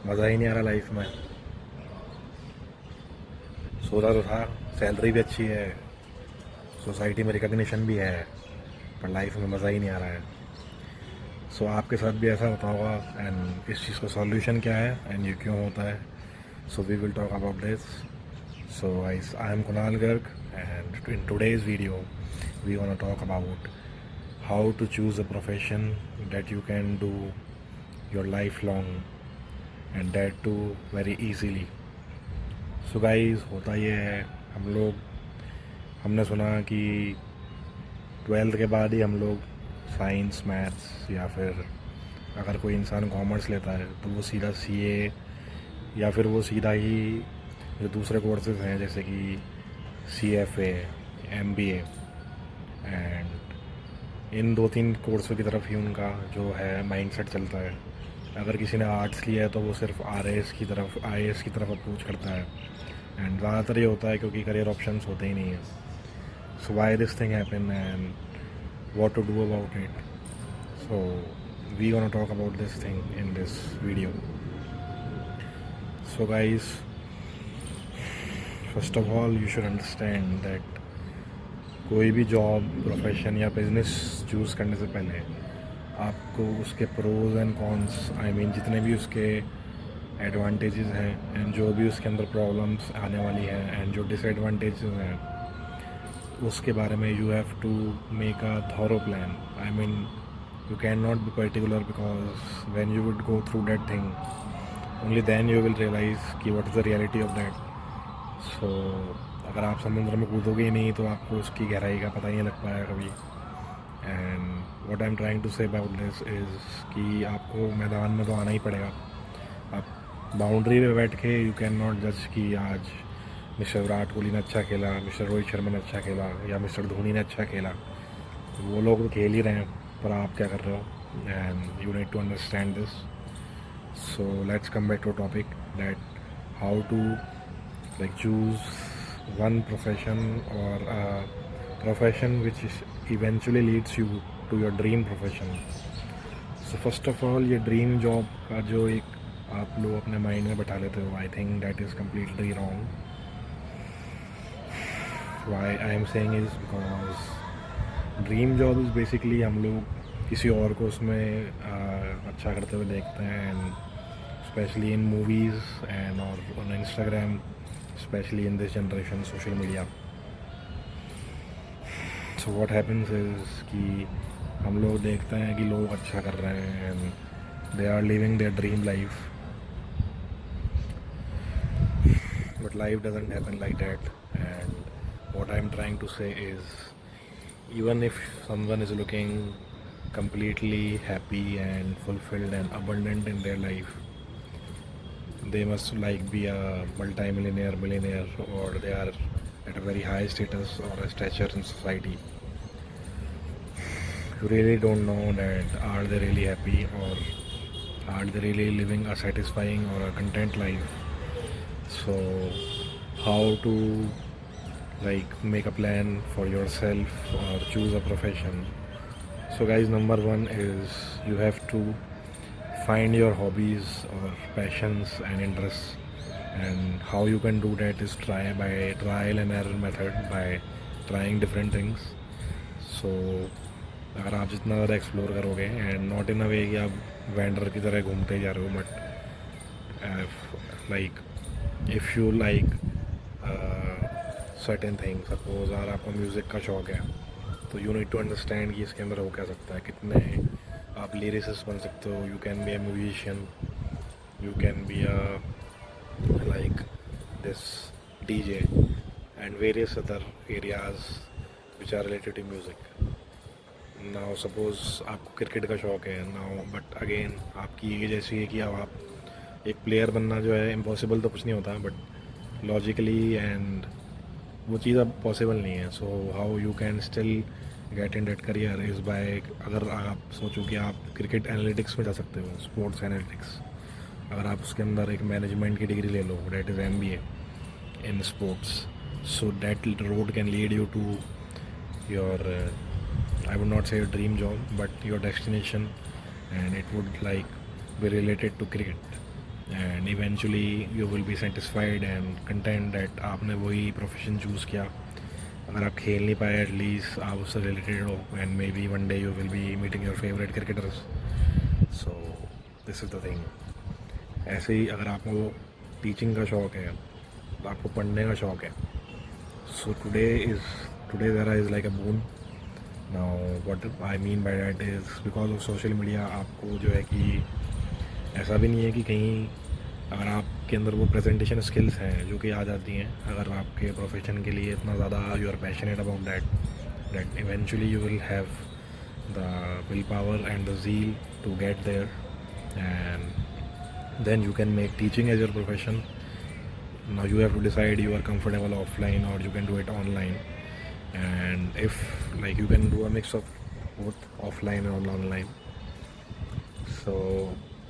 मज़ा ही नहीं आ रहा लाइफ में। सोचा तो था सैलरी भी अच्छी है, सोसाइटी में रिकग्निशन भी है, पर लाइफ में मज़ा ही नहीं आ रहा है। सो आपके साथ भी ऐसा होता होगा, एंड इस चीज़ का सॉल्यूशन क्या है एंड ये क्यों होता है, so we will talk about this. So guys, I am Kunal Garg, and in today's video, we wanna talk about how to choose a profession that you can do your lifelong, and that too very easily. So guys, होता ये है, हमने सुना कि 12th के बाद ही हम लोग साइंस मैथ्स या फिर अगर कोई इंसान कॉमर्स लेता है तो वो सीधा सीए या फिर वो सीधा ही जो दूसरे कोर्सेज हैं जैसे कि सीएफए, एमबीए, एंड इन 2-3 कोर्सों की तरफ ही उनका जो है माइंडसेट चलता है। अगर किसी ने आर्ट्स लिया है तो वो सिर्फ आरएएस की तरफ अप्रोच करता है, एंड ज़्यादातर ये होता है क्योंकि करियर ऑप्शंस होते ही नहीं हैं। So why this thing happen and what to do about it, so we gonna talk about this thing in this video. So guys, first of all you should understand that कोई भी job, profession या business choose करने से पहले आपको उसके pros and cons, I mean जितने भी उसके एडवांटेजेस हैं एंड जो भी उसके अंदर प्रॉब्लम्स आने वाली हैं एंड जो डिसएडवांटेजेस हैं, उसके बारे में you have to make a thorough plan. I mean you can not be particular, because when you would go through that thing only then you will realize कि what is the reality of that. So अगर आप समुद्र में कूदोगे ही नहीं तो आपको उसकी गहराई का पता ही नहीं लग पाएगा कभी। And what I am trying to say about this is कि आपको मैदान में तो आना ही पड़ेगा। आप बाउंड्री पे बैठ के यू कैन नॉट जज कि आज मिस्टर विराट कोहली ने अच्छा खेला, मिस्टर रोहित शर्मा ने अच्छा खेला या मिस्टर धोनी ने अच्छा खेला। वो लोग तो खेल ही रहे हैं, पर आप क्या कर रहे हो, and you need to understand this. So let's come back to topic that how to choose one profession or a profession which eventually leads you to your dream profession. So first of all, ये dream job का जो एक आप लोग अपने mind में बैठा लेते हो, I think that is completely wrong. Why I am saying is because dream job is basically हम लोग किसी और को उसमें अच्छा करते हुए देखते हैं, and especially in movies and or on Instagram, especially in this generation social media. So what happens is कि हम लोग देखते हैं कि लोग अच्छा कर रहे हैं and they are living their dream life, but life doesn't happen like that. And what I'm trying to say is, even if someone is looking completely happy and fulfilled and abundant in their life, they must be a multi-millionaire, millionaire, or they are at a very high status or a stature in society. You really don't know that are they really happy or are they really living a satisfying or a content life. So how to make a plan for yourself or choose a profession. So guys, number one is you have to find your hobbies or passions and interests, and how you can do that is try by trial and error method, by trying different things. So अगर आप जितना ज़्यादा explore करोगे and not in अ वे कि आप vendor की तरह घूमते जा रहे हो, but if you certain thing, suppose अगर आपको म्यूज़िक का शौक़ है तो यू नीड टू अंडरस्टैंड कि इसके अंदर हो क्या सकता है, कितने आप लिरिसिस्ट बन सकते हो, you can be a musician, you can be a this DJ and various other areas which are related to music. Now suppose आपको क्रिकेट का शौक़ है नाउ, बट अगेन आपकी एज ऐसी है कि अब आप एक प्लेयर बनना जो है इम्पॉसिबल तो कुछ नहीं होता, बट लॉजिकली एंड वो चीज़ अब पॉसिबल नहीं है। So how you can still get in that career is by, अगर आप सोचो कि आप क्रिकेट एनालिटिक्स में जा सकते हो, स्पोर्ट्स एनालिटिक्स, अगर आप उसके अंदर एक मैनेजमेंट की डिग्री ले लो, that is MBA in sports, so that road can lead you to your, I would not say your dream job, but your destination, and it would be related to cricket. And eventually you will be satisfied and content that आपने वही profession choose किया. अगर आप खेल नहीं पाए at least आप उससे रिलेटेड हो and may be one day you will be meeting your favourite cricketers. So this is the thing. ऐसे ही अगर आपको टीचिंग का शौक़ है, आपको पढ़ने का शौक़ है, सो टुडे ज़रा is like a boon. Now what I mean by that is because of social media आपको जो है कि ऐसा भी नहीं है कि कहीं अगर आपके अंदर वो प्रेजेंटेशन स्किल्स हैं जो कि आ जाती हैं, अगर आपके प्रोफेशन के लिए इतना ज़्यादा you are passionate about that eventually you will have the will power and the zeal to get there and then you can make teaching as your profession. Now you have to decide you are comfortable offline or you can do it online, and if like you can do a mix of both offline and online. So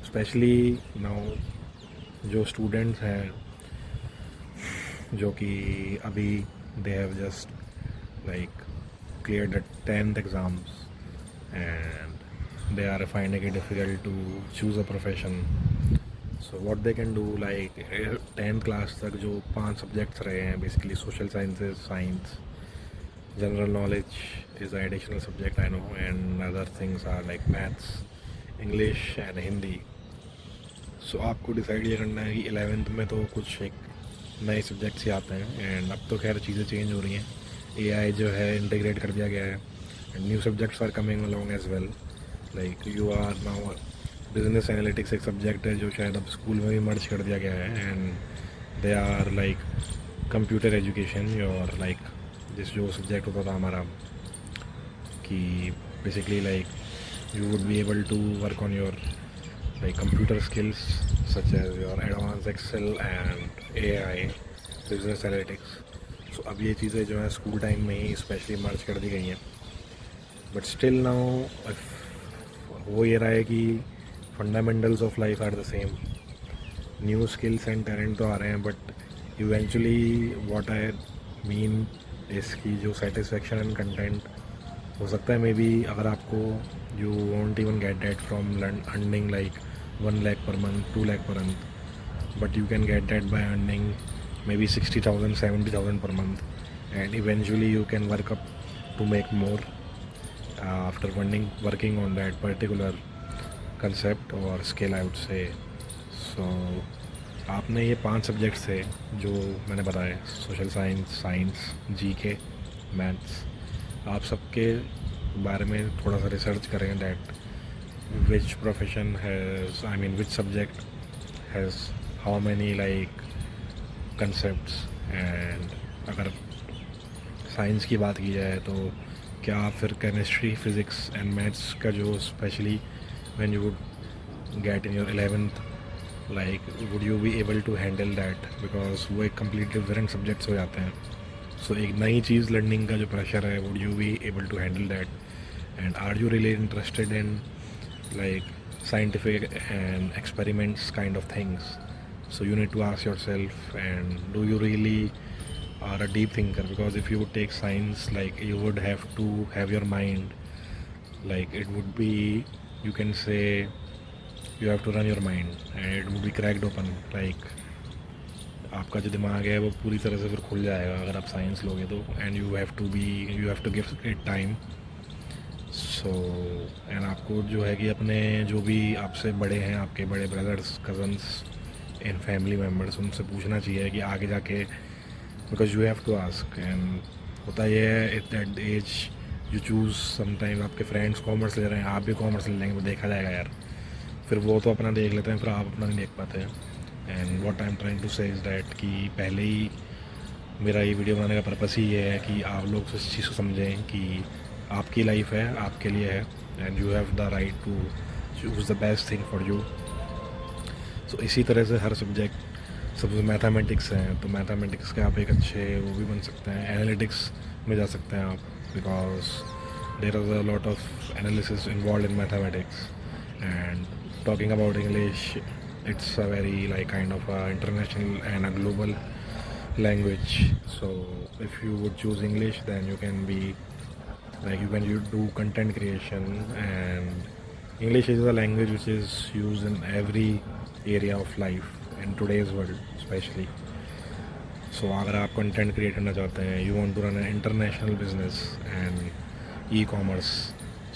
especially now जो students हैं जो कि अभी they have just like cleared the 10th exams and they are finding it difficult to choose a profession. So what they can do, like 10th class तक जो 5 subjects रहे हैं basically social sciences, science, general knowledge is a additional subject I know, and other things are like maths, English and Hindi. So आपको decide ये करना है कि 11th में तो कुछ एक नए सब्जेक्ट्स ही आते हैं, एंड अब तो खैर चीज़ें चेंज हो रही हैं. AI जो है इंटीग्रेट कर दिया गया है and new subjects are coming along as well. Like you are now business analytics एक सब्जेक्ट है जो शायद अब स्कूल में भी मर्ज कर दिया गया है, and they are like computer education और लाइक जिस जो सब्जेक्ट होता था हमारा कि basically like you would be able to work on your like computer skills such as your advance excel and AI business analytics. So अब ये चीज़ें जो है स्कूल टाइम में ही स्पेशली मर्ज कर दी गई हैं. बट स्टिल नाउ हो ये रहा है कि fundamentals of life are the same. New skills and talent तो आ रहे हैं, but eventually what I mean इसकी जो सेटिस्फेक्शन एंड कंटेंट हो सकता है मे बी अगर आपको you want even get that from earning like 1 lakh per month, 2 lakh per month, but you can get that by earning maybe 60,000, 70,000 per month, and eventually you can work up to make more after working on that particular concept और skill I would say. सो आपने ये 5 subjects थे जो मैंने बताए, social science, GK, maths, आप सबके बारे में थोड़ा सा रिसर्च करें that which profession has I mean which subject has how many like concepts. And अगर साइंस की बात की जाए तो क्या फिर केमिस्ट्री, फिज़िक्स एंड मैथ्स का जो specially when you would get in your 11th, like would you be able to handle that, because वो एक completely different subjects हो जाते हैं. So एक नई चीज़ learning का जो pressure है, would you be able to handle that, and are you really interested in like scientific and experiments kind of things. So you need to ask yourself, and do you really are a deep thinker, because if you would take science, like you would have to have your mind, like it would be, you can say you have to run your mind and it would be cracked open, like आपका जो दिमाग है वो पूरी तरह से फिर खुल जाएगा अगर आप साइंस लोगे तो, and you have to give it time. So and आपको जो है कि अपने जो भी आपसे बड़े हैं, आपके बड़े brothers, cousins and family members, उनसे पूछना चाहिए कि आगे जाके, because you have to ask. And होता ये है at that age you choose sometime आपके फ्रेंड्स कॉमर्स ले रहे हैं, आप भी कॉमर्स ले लेंगे तो देखा जाएगा यार, फिर वो तो अपना देख लेते हैं, फिर आप अपना नहीं देख पाते हैं. And what I am trying to say is that कि पहले ही मेरा ये वीडियो बनाने का पर्पस ही ये है कि आप लोग इस चीज़ को समझें कि आपकी लाइफ है, आपके लिए है, and you have the right to choose the best thing for you. So इसी तरह से हर सब्जेक्ट, सब मैथमेटिक्स हैं तो मैथमेटिक्स के आप एक अच्छे वो भी बन सकते हैं, एनालिटिक्स में जा सकते हैं आप, because there is a lot of analysis involved in mathematics. And talking about English, it's a very like kind of a international and a global language. So if you would choose English, then you can be like you do content creation and English is a language which is used in every area of life in today's world, especially. So अगर आप content create करना चाहते हैं, you want to run an international business and e commerce,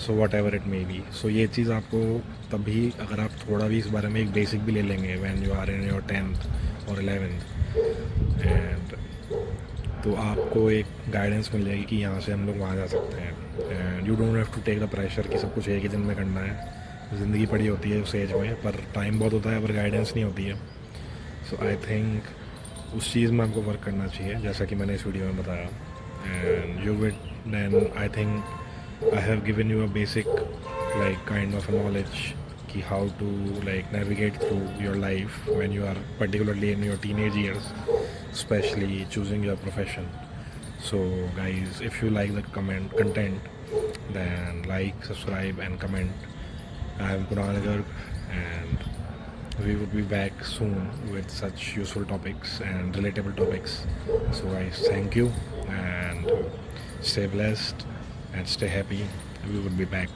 so whatever it may be, so ये चीज़ आपको तभी, अगर आप थोड़ा भी इस बारे में एक बेसिक भी ले लेंगे when you are in your 10th और 11th, एंड तो आपको एक गाइडेंस मिल जाएगी कि यहाँ से हम लोग वहाँ जा सकते हैं. And you don't have to take the pressure कि सब कुछ एक ही दिन में करना है. ज़िंदगी पड़ी होती है उस एज में, पर टाइम बहुत होता है, पर गाइडेंस नहीं होती है. सो आई थिंक उस चीज़ में आपको वर्क करना चाहिए, जैसा कि मैंने इस वीडियो में बताया. And you will then, I think I have given you a basic like kind of knowledge कि how to like navigate through your life when you are particularly in your teenage years, especially choosing your profession. So guys, if you like the content, then like, subscribe and comment. I am Kunal Garg, and we would be back soon with such useful topics and relatable topics. So guys, thank you, and stay blessed and stay happy. We will be back.